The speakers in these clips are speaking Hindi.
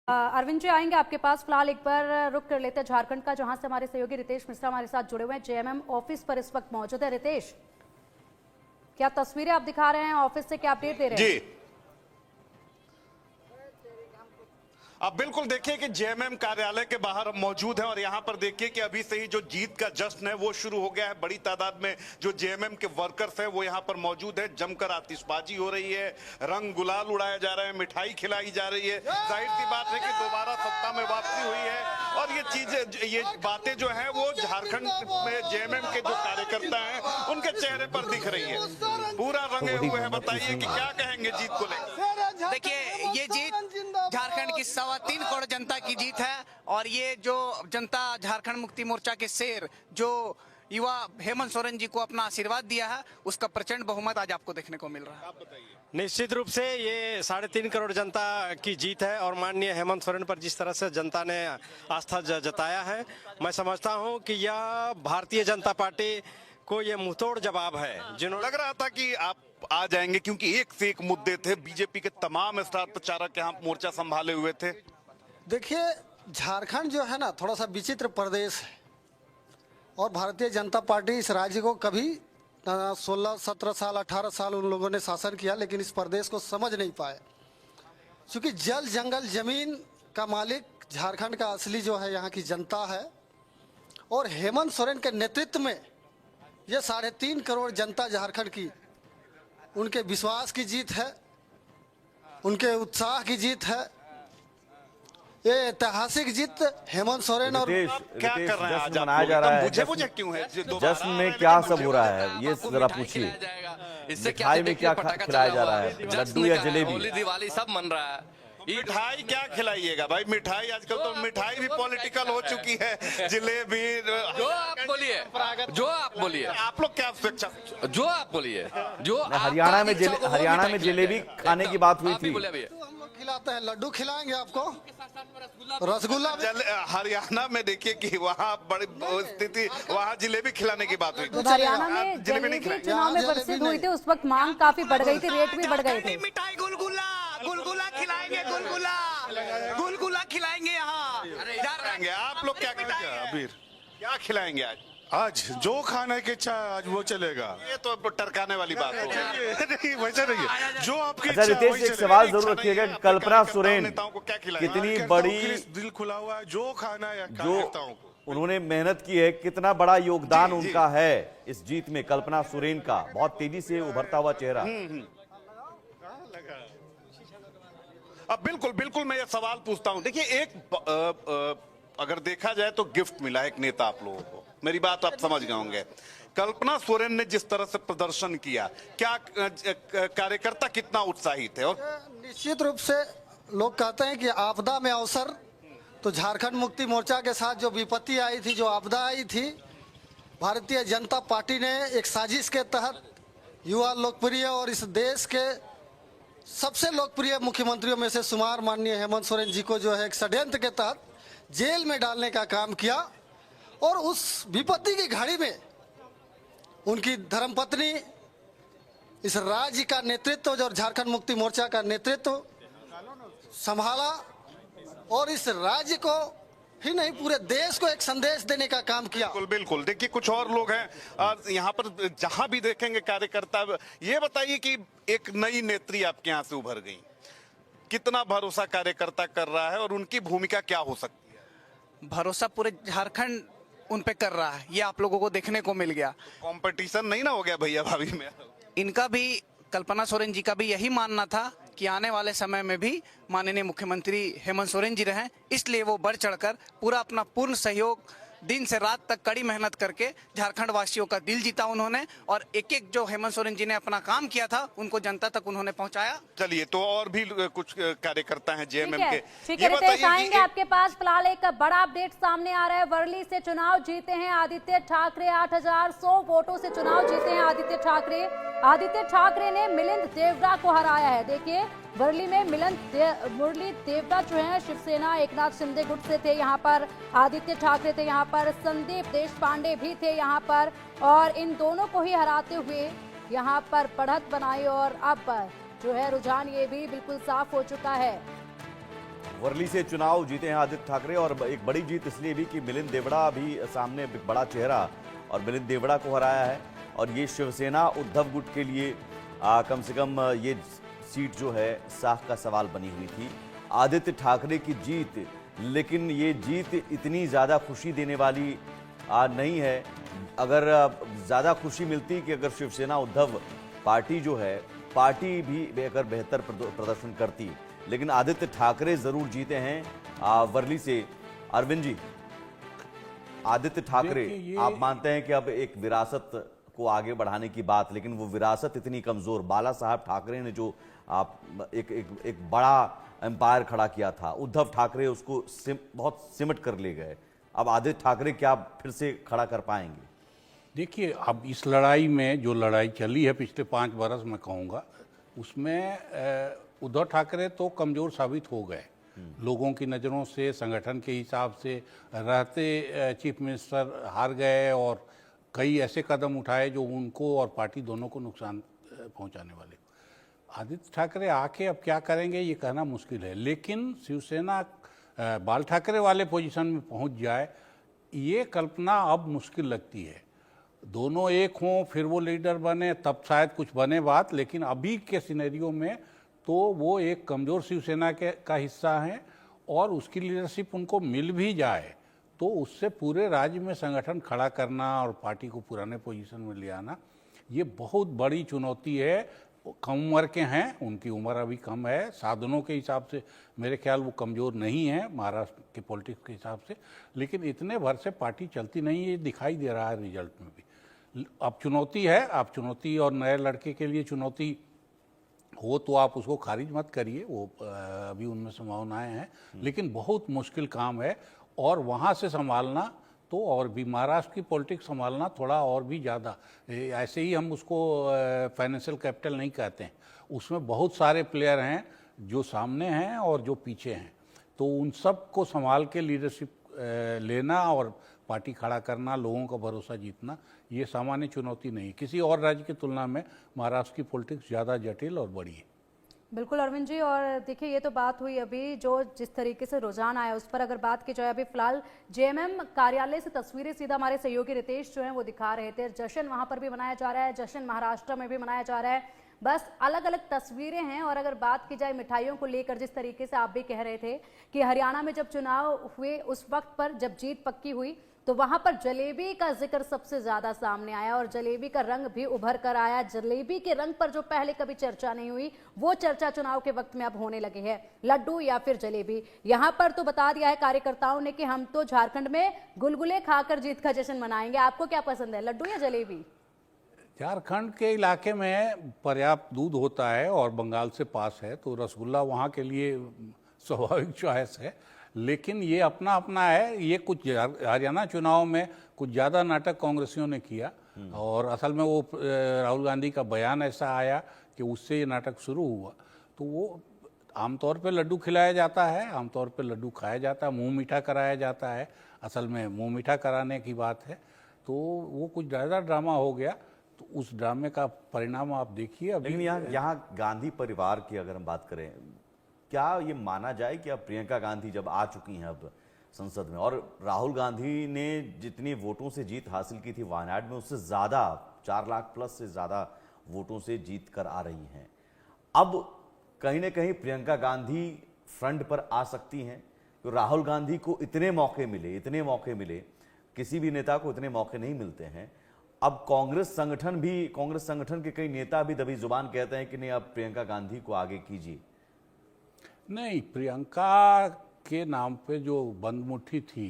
अरविंद जी आएंगे आपके पास। फिलहाल एक बार रुक कर लेते हैं झारखंड का, जहां से हमारे सहयोगी रितेश मिश्रा हमारे साथ जुड़े हुए हैं। जेएमएम ऑफिस पर इस वक्त मौजूद है। रितेश, क्या तस्वीरें आप दिखा रहे हैं ऑफिस से, क्या अपडेट दे रहे हैं? जी, अब बिल्कुल देखिए कि जेएमएम कार्यालय के बाहर हम मौजूद हैं और यहां पर देखिए कि अभी से ही जो जीत का जश्न है वो शुरू हो गया है। बड़ी तादाद में जो जेएमएम के वर्कर्स हैं वो यहां पर मौजूद है। जमकर आतिशबाजी हो रही है, रंग गुलाल उड़ाए जा रहे हैं, मिठाई खिलाई जा रही है। जाहिर सी बात है कि दोबारा सत्ता में वापसी हुई है और ये चीजें, ये बातें जो हैं वो झारखंड में जेएमएम के जो कार्यकर्ता हैं उनके चेहरे पर दिख रही है। पूरा रंगे हुए हैं। बताइए कि क्या कहेंगे जीत को लेकर? देखिए, ये जीत झारखंड की 3.25 करोड़ जनता की जीत है और ये जो जनता झारखंड मुक्ति मोर्चा के शेर जो युवा हेमंत सोरेन जी को अपना आशीर्वाद दिया है, उसका प्रचंड बहुमत आज आपको देखने को मिल रहा है। निश्चित रूप से ये 3.5 करोड़ जनता की जीत है और माननीय हेमंत सोरेन पर जिस तरह से जनता ने आस्था जताया है, मैं समझता हूं कि यह भारतीय जनता पार्टी को ये मुंहतोड़ जवाब है। जिन्होंने लग रहा था कि आप आ जाएंगे क्योंकि एक से एक मुद्दे थे। बीजेपी के तमाम स्टार प्रचारक यहाँ मोर्चा संभाले हुए थे। देखिए, झारखंड जो है ना, थोड़ा सा विचित्र प्रदेश है और भारतीय जनता पार्टी इस राज्य को कभी 16, 17 साल, 18 साल उन लोगों ने शासन किया, लेकिन इस प्रदेश को समझ नहीं पाए। क्योंकि जल, जंगल, जमीन का मालिक झारखंड का असली जो है यहाँ की जनता है और हेमंत सोरेन के नेतृत्व में ये 3.5 करोड़ जनता झारखंड की, उनके विश्वास की जीत है, उनके उत्साह की जीत है। ये ऐतिहासिक जीत हेमंत सोरेन और क्या कर रहे हैं आज आप मनाया लोग? जा रहा है। बुझे क्यों है? जश्न में क्या सब हो रहा है ये जरा पूछिए। मिठाई में क्या खिलाया जा रहा है? लड्डू या जलेबी? होली दिवाली सब मन रहा है। मिठाई क्या खिलाइएगा भाई? मिठाई आजकल तो मिठाई भी पॉलिटिकल हो चुकी है। जलेबी, जो आप बोलिए, जो आप बोलिए, आप लोग क्या स्वेच्छा, जो आप बोलिए, जो हरियाणा में जलेबी खाने की बात हुई थी। हम लोग खिलाते हैं, लड्डू खिलाएंगे आपको, रसगुल्ला। हरियाणा में देखिए कि वहाँ बड़ी स्थिति, वहाँ जलेबी खिलाने की बात हुई थी। हरियाणा में जलेबी चुनाव में प्रसिद्ध हुई थी, उस वक्त मांग काफी बढ़ गई थी, रेट भी बढ़ गए थे। मिठाई गुलगुला खिलाएंगे, गुलगुला खिलाएंगे यहाँ। खिलाएंगे आप लोग? क्या खिलाएंगे अबीर? क्या खिलाएंगे आज? आज जो खाने की इच्छा है आज वो चलेगा। ये तो टरकाने वाली बात है। नहीं, वैसा नहीं है, जो आपकी अच्छा इच्छा है रितेश, वही एक चलेगा। सवाल जरूर रखिएगा कि कल्पना सोरेन नेताओं को क्या खिलाएंगे? कितनी कहता हूं बड़ी, कि दिल खुला हुआ है, जो खाना है जो कार्यकर्ताओं को। उन्होंने मेहनत की है, कितना बड़ा योगदान उनका है इस जीत में। कल्पना सोरेन का बहुत तेजी से उभरता हुआ चेहरा। अब बिल्कुल बिल्कुल मैं ये सवाल पूछता हूं। देखिए, एक अगर देखा जाए तो गिफ्ट मिला एक नेता आप लोगों को, मेरी बात आप समझ गए होंगे। कल्पना सोरेन ने जिस तरह से प्रदर्शन किया, क्या कार्यकर्ता कितना उत्साहित है? और निश्चित रूप से लोग कहते हैं कि आपदा में अवसर, तो झारखंड मुक्ति मोर्चा के साथ जो विपत्ति आई थी, जो आपदा आई थी, भारतीय जनता पार्टी ने एक साजिश के तहत युवा लोकप्रिय और इस देश के सबसे लोकप्रिय मुख्यमंत्रियों में से शुमार माननीय हेमंत सोरेन जी को जो है एक षड्यंत्र के तहत जेल में डालने का काम किया और उस विपत्ति की घड़ी में उनकी धर्मपत्नी इस राज्य का नेतृत्व और झारखंड मुक्ति मोर्चा का नेतृत्व संभाला और इस राज्य को ही नहीं पूरे देश को एक संदेश देने का काम किया। बिल्कुल बिल्कुल। देखिए, कुछ और लोग हैं यहाँ पर, जहां भी देखेंगे कार्यकर्ता। ये बताइए कि एक नई नेत्री आपके यहाँ से उभर गई, कितना भरोसा कार्यकर्ता कर रहा है और उनकी भूमिका क्या हो सकती है? भरोसा पूरे झारखंड उन पे कर रहा है, ये आप लोगों को देखने को मिल गया। कंपटीशन नहीं ना हो गया भैया भाभी में? इनका भी, कल्पना सोरेन जी का भी यही मानना था कि आने वाले समय में भी माननीय मुख्यमंत्री हेमंत सोरेन जी रहें, इसलिए वो बढ़ चढ़कर पूरा अपना पूर्ण सहयोग, दिन से रात तक कड़ी मेहनत करके झारखंड वासियों का दिल जीता उन्होंने और एक एक जो हेमंत सोरेन जी ने अपना काम किया था उनको जनता तक उन्होंने पहुंचाया। चलिए, तो और भी कुछ कार्यकर्ता हैं जेएमएम के। ठीक है रितेश, आएंगे आपके पास। फिलहाल एक बड़ा अपडेट सामने आ रहा है। वर्ली से चुनाव जीते हैं आदित्य ठाकरे, 8100 वोटों से चुनाव जीते हैं आदित्य ठाकरे। आदित्य ठाकरे ने मिलिंद देवड़ा को हराया है। देखिए, वर्ली में मुरली देवड़ा जो है शिवसेना एकनाथ शिंदे गुट से थे, यहाँ पर आदित्य ठाकरे थे, यहाँ पर संदीप देशपांडे भी थे यहाँ पर, और इन दोनों को ही हराते हुए यहाँ पर बढ़त बनाई और अब जो है रुझान ये भी बिल्कुल साफ हो चुका है। वर्ली से चुनाव जीते हैं आदित्य ठाकरे, और एक बड़ी जीत इसलिए भी कि मिलिंद देवड़ा भी सामने एक बड़ा चेहरा, और मिलिंद देवड़ा को हराया है। और ये शिवसेना उद्धव गुट के लिए कम से कम ये सीट जो है साख का सवाल बनी हुई थी। आदित्य ठाकरे की जीत, लेकिन ये जीत इतनी ज़्यादा खुशी देने वाली नहीं है। अगर ज़्यादा खुशी मिलती कि अगर शिवसेना उद्धव पार्टी जो है, पार्टी भी अगर बेहतर प्रदर्शन करती, लेकिन आदित्य ठाकरे जरूर जीते हैं वर्ली से। अरविंद जी, आदित्य ठाकरे, आप मानते हैं कि अब एक विरासत को आगे बढ़ाने की बात, लेकिन वो विरासत इतनी कमजोर, बाला साहब ठाकरे ने जो एक बड़ा एम्पायर खड़ा किया था, उद्धव ठाकरे उसको बहुत सिमट कर ले गए। अब आदित्य ठाकरे क्या फिर से खड़ा कर पाएंगे? देखिए, अब इस लड़ाई में जो लड़ाई चली है पिछले 5 बरस में कहूँगा, उसमें उद्धव ठाकरे तो कमज़ोर साबित हो गए लोगों की नज़रों से, संगठन के हिसाब से। रहते चीफ मिनिस्टर हार गए और कई ऐसे कदम उठाए जो उनको और पार्टी दोनों को नुकसान पहुंचाने वाले। आदित्य ठाकरे आके अब क्या करेंगे ये कहना मुश्किल है, लेकिन शिवसेना बाल ठाकरे वाले पोजीशन में पहुंच जाए, ये कल्पना अब मुश्किल लगती है। दोनों एक हों, फिर वो लीडर बने, तब शायद कुछ बने बात, लेकिन अभी के सिनेरियो में तो वो एक कमज़ोर शिवसेना का हिस्सा हैं, और उसकी लीडरशिप उनको मिल भी जाए तो उससे पूरे राज्य में संगठन खड़ा करना और पार्टी को पुराने पोजीशन में ले आना, ये बहुत बड़ी चुनौती है। कम उम्र के हैं, उनकी उम्र अभी कम है, साधनों के हिसाब से मेरे ख्याल वो कमज़ोर नहीं है महाराष्ट्र के पॉलिटिक्स के हिसाब से, लेकिन इतने भर से पार्टी चलती नहीं है, ये दिखाई दे रहा है रिजल्ट में भी। अब चुनौती है, अब चुनौती और नए लड़के के लिए चुनौती हो तो आप उसको खारिज मत करिए, वो अभी उनमें संभावनाएं हैं, लेकिन बहुत मुश्किल काम है। और वहाँ से संभालना तो और भी, महाराष्ट्र की पॉलिटिक्स संभालना थोड़ा और भी ज़्यादा, ऐसे ही हम उसको फाइनेंशियल कैपिटल नहीं कहते हैं, उसमें बहुत सारे प्लेयर हैं जो सामने हैं और जो पीछे हैं, तो उन सब को संभाल के लीडरशिप लेना और पार्टी खड़ा करना, लोगों का भरोसा जीतना, ये सामान्य चुनौती नहीं। किसी और राज्य की तुलना में महाराष्ट्र की पॉलिटिक्स ज़्यादा जटिल और बड़ी है। बिल्कुल अरविंद जी, और देखिए ये तो बात हुई अभी जो जिस तरीके से रुझान आया उस पर अगर बात की जाए, अभी फिलहाल जेएमएम कार्यालय से तस्वीरें सीधा हमारे सहयोगी रितेश जो हैं वो दिखा रहे थे। जश्न वहां पर भी मनाया जा रहा है, जश्न महाराष्ट्र में भी मनाया जा रहा है, बस अलग अलग तस्वीरें हैं। और अगर बात की जाए मिठाइयों को लेकर, जिस तरीके से आप भी कह रहे थे कि हरियाणा में जब चुनाव हुए उस वक्त पर जब जीत पक्की हुई तो वहां पर जलेबी का जिक्र सबसे ज्यादा सामने आया और जलेबी का रंग भी उभर कर आया। जलेबी के रंग पर जो पहले कभी चर्चा नहीं हुई वो चर्चा चुनाव के वक्त में अब होने लगी है, लड्डू या फिर जलेबी। यहां पर तो बता दिया है कार्यकर्ताओं ने कि हम तो झारखंड में गुलगुले खाकर जीत का जश्न मनाएंगे। आपको क्या पसंद है, लड्डू या जलेबी? झारखंड के इलाके में पर्याप्त दूध होता है और बंगाल से पास है, तो रसगुल्ला वहाँ के लिए स्वाभाविक चॉइस है, लेकिन ये अपना अपना है। ये कुछ हरियाणा चुनाव में कुछ ज़्यादा नाटक कांग्रेसियों ने किया, और असल में वो राहुल गांधी का बयान ऐसा आया कि उससे ये नाटक शुरू हुआ। तो वो आमतौर पे लड्डू खिलाया जाता है, आमतौर पे लड्डू खाया जाता है, मुंह मीठा कराया जाता है, असल में मुंह मीठा कराने की बात है। तो वो कुछ ज़्यादा ड्रामा हो गया, तो उस ड्रामे का परिणाम आप देखिए। लेकिन यहाँ गांधी परिवार की अगर हम बात करें, क्या ये माना जाए कि अब प्रियंका गांधी जब आ चुकी हैं अब संसद में, और राहुल गांधी ने जितनी वोटों से जीत हासिल की थी वायनाड में, उससे ज़्यादा 4 लाख प्लस से ज़्यादा वोटों से जीत कर आ रही हैं, अब कहीं ना कहीं प्रियंका गांधी फ्रंट पर आ सकती हैं? तो राहुल गांधी को इतने मौके मिले, किसी भी नेता को इतने मौके नहीं मिलते हैं। अब कांग्रेस संगठन के कई नेता भी दबी जुबान कहते हैं कि नहीं, अब प्रियंका गांधी को आगे कीजिए। नहीं, प्रियंका के नाम पे जो बंद मुट्ठी थी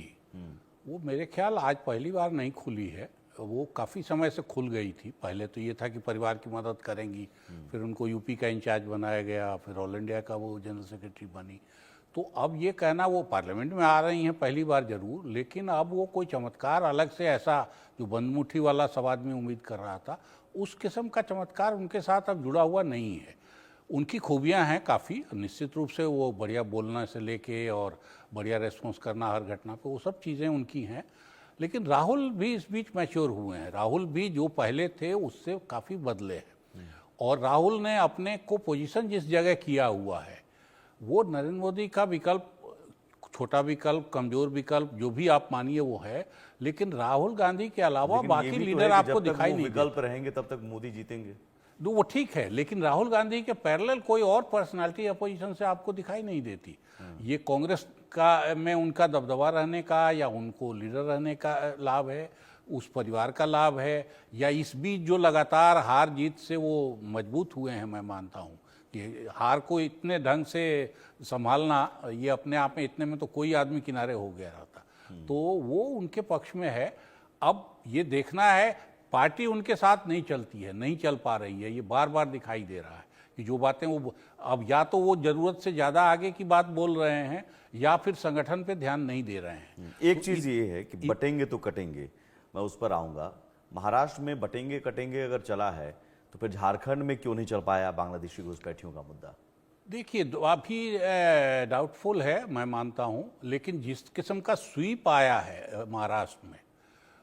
वो मेरे ख्याल आज पहली बार नहीं खुली है, वो काफ़ी समय से खुल गई थी। पहले तो ये था कि परिवार की मदद करेंगी, फिर उनको यूपी का इंचार्ज बनाया गया, फिर ऑल इंडिया का वो जनरल सेक्रेटरी बनी। तो अब ये कहना, वो पार्लियामेंट में आ रही हैं पहली बार जरूर, लेकिन अब वो कोई चमत्कार अलग से ऐसा जो बंद मुट्ठी वाला सब आदमी उम्मीद कर रहा था, उस किस्म का चमत्कार उनके साथ अब जुड़ा हुआ नहीं है। उनकी खूबियां हैं काफ़ी, निश्चित रूप से वो बढ़िया बोलने से लेके और बढ़िया रेस्पॉन्स करना हर घटना पे, वो सब चीज़ें उनकी हैं। लेकिन राहुल भी इस बीच मैच्योर हुए हैं, राहुल भी जो पहले थे उससे काफ़ी बदले हैं, और राहुल ने अपने को पोजीशन जिस जगह किया हुआ है वो नरेंद्र मोदी का विकल्प छोटा विकल्प, कमजोर विकल्प, जो भी आप मानिए वो है, लेकिन राहुल गांधी के अलावा लेकिन ये बाकी भी तो लीडर है कि आपको जब तक दिखाई वो नहीं विकल्प रहेंगे तब तक मोदी जीतेंगे। तो वो ठीक है, लेकिन राहुल गांधी के पैरेलल कोई और पर्सनालिटी अपोजिशन से आपको दिखाई नहीं देती। ये कांग्रेस का में उनका दबदबा रहने का या उनको लीडर रहने का लाभ है, उस परिवार का लाभ है, या इस बीच जो लगातार हार जीत से वो मजबूत हुए हैं। मैं मानता हूँ कि हार को इतने ढंग से संभालना, ये अपने आप में, इतने में तो कोई आदमी किनारे हो गया रहता। तो वो उनके पक्ष में है। अब ये देखना है, पार्टी उनके साथ नहीं चलती है, नहीं चल पा रही है, ये बार बार दिखाई दे रहा है कि जो बातें वो अब या तो वो जरूरत से ज्यादा आगे की बात बोल रहे हैं या फिर संगठन पे ध्यान नहीं दे रहे हैं। एक चीज ये है कि बटेंगे तो कटेंगे, मैं उस पर आऊंगा। महाराष्ट्र में बटेंगे कटेंगे अगर चला है तो फिर झारखंड में क्यों नहीं चल पाया बांग्लादेशी घुसपैठियों का मुद्दा? देखिए, अभी डाउटफुल है, मैं मानता हूं, लेकिन जिस किस्म का स्वीप आया है महाराष्ट्र में,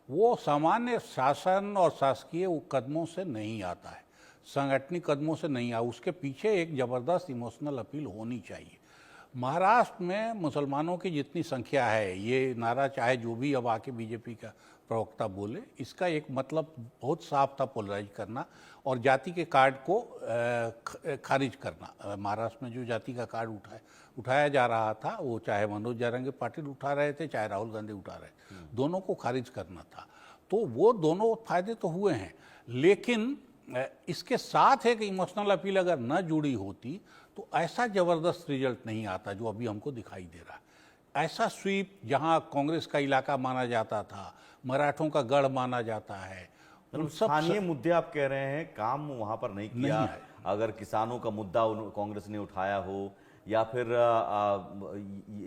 वो सामान्य शासन और शासकीय कदमों से नहीं आता है, संगठनिक कदमों से नहीं आ, उसके पीछे एक जबरदस्त इमोशनल अपील होनी चाहिए। महाराष्ट्र में मुसलमानों की जितनी संख्या है, ये नारा चाहे जो भी अब आके बीजेपी का प्रवक्ता बोले, इसका एक मतलब बहुत साफ था, पोलराइज करना और जाति के कार्ड को खारिज करना। महाराष्ट्र में जो जाति का कार्ड उठाया जा रहा था, वो चाहे मनोज जारंगे पाटिल उठा रहे थे, चाहे राहुल गांधी उठा रहे थे, दोनों को खारिज करना था। तो वो दोनों फायदे तो हुए हैं, लेकिन इसके साथ एक इमोशनल अपील अगर न जुड़ी होती तो ऐसा जबरदस्त रिजल्ट नहीं आता जो अभी हमको दिखाई दे रहा है। ऐसा स्वीप जहां कांग्रेस का इलाका माना जाता था, मराठों का गढ़ माना जाता है, मतलब स्थानीय मुद्दे आप कह रहे हैं काम वहां पर नहीं किया। नहीं है। अगर किसानों का मुद्दा कांग्रेस ने उठाया हो, या फिर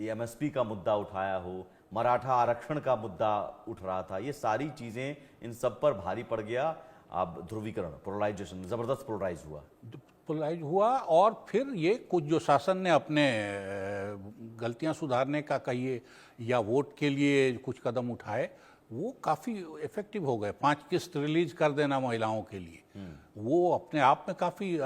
एमएसपी का मुद्दा उठाया हो, मराठा आरक्षण का मुद्दा उठ रहा था, ये सारी चीजें इन सब पर भारी पड़ गया। अब ध्रुवीकरण, पोलराइजेशन, जबरदस्त पोलराइज हुआ। और फिर ये कुछ जो शासन ने अपने गलतियां सुधारने का कहिए या वोट के लिए कुछ कदम उठाए, वो काफ़ी इफेक्टिव हो गए। 5 किस्त रिलीज कर देना महिलाओं के लिए, वो अपने आप में काफ़ी,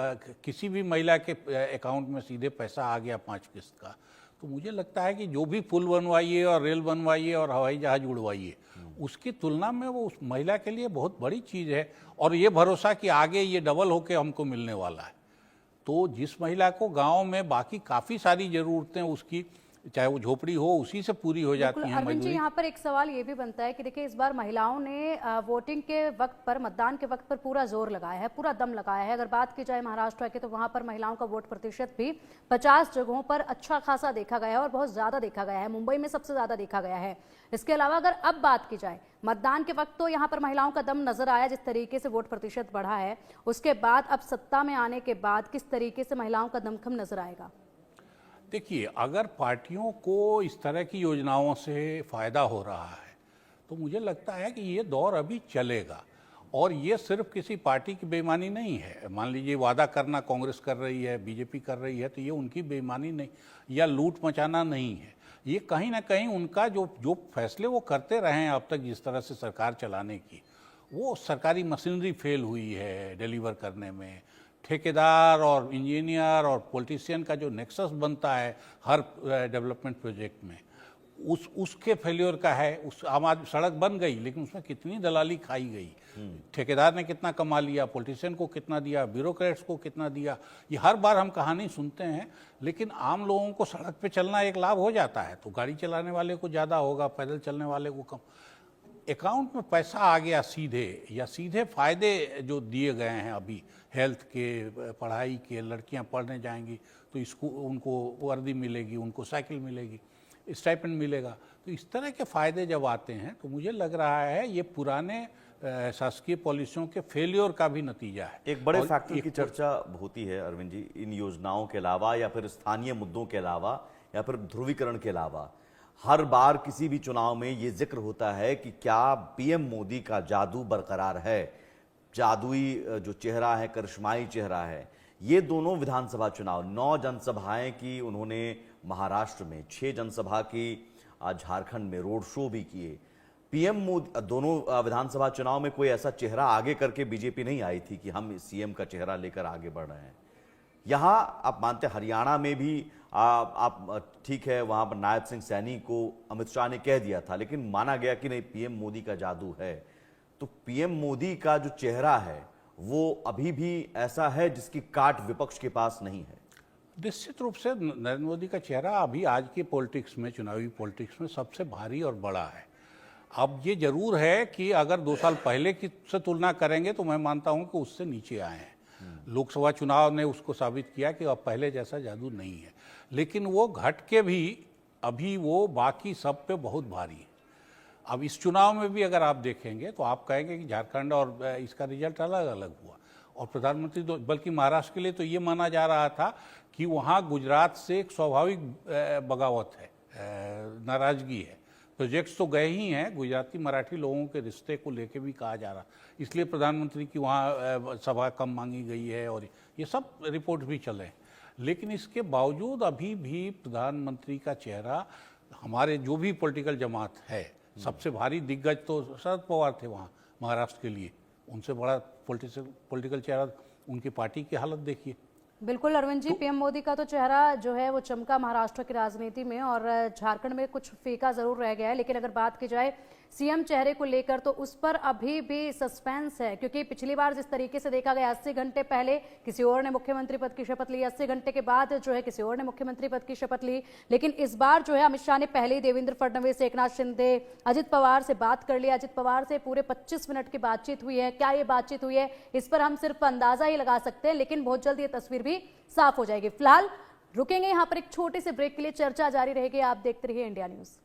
किसी भी महिला के अकाउंट में सीधे पैसा आ गया 5 किस्त का। तो मुझे लगता है कि जो भी पुल बनवाइए और रेल बनवाइए और हवाई जहाज उड़वाइए, उसकी तुलना में वो उस महिला के लिए बहुत बड़ी चीज़ है। और ये भरोसा कि आगे ये डबल होके हमको मिलने वाला है। तो जिस महिला को गांव में बाकी काफ़ी सारी ज़रूरतें उसकी, चाहे वो झोपड़ी हो, उसी से पूरी हो जाती हैं। अरविंद जी, यहाँ पर एक सवाल ये भी बनता है कि देखिए, इस बार महिलाओं ने वोटिंग के वक्त पर, मतदान के वक्त पर पूरा जोर लगाया है, पूरा दम लगाया है। अगर बात की जाए महाराष्ट्र की, तो वहाँ पर महिलाओं का वोट प्रतिशत भी 50 जगहों पर अच्छा खासा देखा गया है और बहुत ज़्यादा देखा गया है। मुंबई में सबसे ज़्यादा देखा गया है। इसके अलावा अगर अब बात की जाए मतदान के वक्त, तो यहाँ पर महिलाओं का दम नजर आया, जिस तरीके से वोट प्रतिशत बढ़ा है। उसके बाद अब सत्ता में आने के बाद किस तरीके से महिलाओं का दमखम नजर आएगा? देखिए, अगर पार्टियों को इस तरह की योजनाओं से फायदा हो रहा है तो मुझे लगता है कि ये दौर अभी चलेगा। और ये सिर्फ किसी पार्टी की बेईमानी नहीं है। मान लीजिए वादा करना कांग्रेस कर रही है, बीजेपी कर रही है, तो ये उनकी बेईमानी नहीं या लूट मचाना नहीं है। ये कहीं ना कहीं उनका जो फैसले वो करते रहे हैं अब तक, जिस तरह से सरकार चलाने की, वो सरकारी मशीनरी फेल हुई है डिलीवर करने में। ठेकेदार और इंजीनियर और पॉलिटिशियन का जो नेक्सस बनता है हर डेवलपमेंट प्रोजेक्ट में, उसके फेल्योर का है। उस आम आदमी, सड़क बन गई लेकिन उसमें कितनी दलाली खाई गई, ठेकेदार ने कितना कमा लिया, पॉलिटिशियन को कितना दिया, ब्यूरोक्रेट्स को कितना दिया, ये हर बार हम कहानी सुनते हैं। लेकिन आम लोगों को सड़क पे चलना एक लाभ हो जाता है, तो गाड़ी चलाने वाले को ज़्यादा होगा, पैदल चलने वाले को कम। अकाउंट में पैसा आ गया सीधे, या सीधे फायदे जो दिए गए हैं अभी, हेल्थ के, पढ़ाई के, लड़कियां पढ़ने जाएंगी तो उनको वर्दी मिलेगी, उनको साइकिल मिलेगी, स्टाइपेंड मिलेगा। तो इस तरह के फायदे जब आते हैं तो मुझे लग रहा है ये पुराने शासकीय पॉलिसियों के फेलियर का भी नतीजा है। एक बड़े फैक्टर की चर्चा होती है अरविंद जी, इन योजनाओं के अलावा या फिर स्थानीय मुद्दों के अलावा या फिर ध्रुवीकरण के अलावा, हर बार किसी भी चुनाव में ये जिक्र होता है कि क्या पीएम मोदी का जादू बरकरार है, जादुई जो चेहरा है, करिश्माई चेहरा है। ये दोनों विधानसभा चुनाव, 9 जनसभाएं की उन्होंने महाराष्ट्र में, 6 जनसभा की झारखंड में, रोड शो भी किए। पीएम मोदी, दोनों विधानसभा चुनाव में कोई ऐसा चेहरा आगे करके बीजेपी नहीं आई थी कि हम सीएम का चेहरा लेकर आगे बढ़ रहे हैं। यहां आप मानते हरियाणा में भी आप ठीक है, वहां पर नायब सिंह सैनी को अमित शाह ने कह दिया था, लेकिन माना गया कि नहीं पीएम मोदी का जादू है। तो पीएम मोदी का जो चेहरा है वो अभी भी ऐसा है जिसकी काट विपक्ष के पास नहीं है। निश्चित रूप से नरेंद्र मोदी का चेहरा अभी आज के पॉलिटिक्स में, चुनावी पॉलिटिक्स में सबसे भारी और बड़ा है। अब ये जरूर है कि अगर 2 साल पहले की से तुलना करेंगे तो मैं मानता हूं कि उससे नीचे आए हैं। लोकसभा चुनाव ने उसको साबित किया कि अब पहले जैसा जादू नहीं है, लेकिन वो घट के भी अभी वो बाकी सब पे बहुत भारी है। अब इस चुनाव में भी अगर आप देखेंगे तो आप कहेंगे कि झारखंड और इसका रिजल्ट अलग अलग हुआ, और प्रधानमंत्री बल्कि महाराष्ट्र के लिए तो ये माना जा रहा था कि वहाँ गुजरात से एक स्वाभाविक बगावत है, नाराजगी है। प्रोजेक्ट्स तो गए ही हैं, गुजराती मराठी लोगों के रिश्ते को लेके भी कहा जा रहा, इसलिए प्रधानमंत्री की वहाँ सभा कम मांगी गई है, और ये सब रिपोर्ट भी चले। लेकिन इसके बावजूद अभी भी प्रधानमंत्री का चेहरा, हमारे जो भी पॉलिटिकल जमात है, सबसे भारी दिग्गज तो शरद पवार थे वहाँ महाराष्ट्र के लिए, उनसे बड़ा पॉलिटिकल चेहरा उनकी पार्टी की हालत देखिए। बिल्कुल अरविंद जी, पीएम मोदी का तो चेहरा जो है वो चमका महाराष्ट्र की राजनीति में, और झारखंड में कुछ फीका जरूर रह गया है। लेकिन अगर बात की जाए सीएम चेहरे को लेकर तो उस पर अभी भी सस्पेंस है, क्योंकि पिछली बार जिस तरीके से देखा गया 80 घंटे पहले किसी और ने मुख्यमंत्री पद की शपथ ली, 80 घंटे के बाद जो है किसी और ने मुख्यमंत्री पद की शपथ ली। लेकिन इस बार जो है अमित शाह ने पहले ही देवेंद्र फडणवीस, एकनाथ शिंदे, अजित पवार से बात कर लिया। अजित पवार से पूरे 25 मिनट की बातचीत हुई है। क्या ये बातचीत हुई है इस पर हम सिर्फ अंदाजा ही लगा सकते हैं, लेकिन बहुत जल्द ये तस्वीर भी साफ हो जाएगी। फिलहाल रुकेंगे यहाँ पर एक छोटे से ब्रेक के लिए, चर्चा जारी रहेगी। आप देखते रहिए इंडिया न्यूज।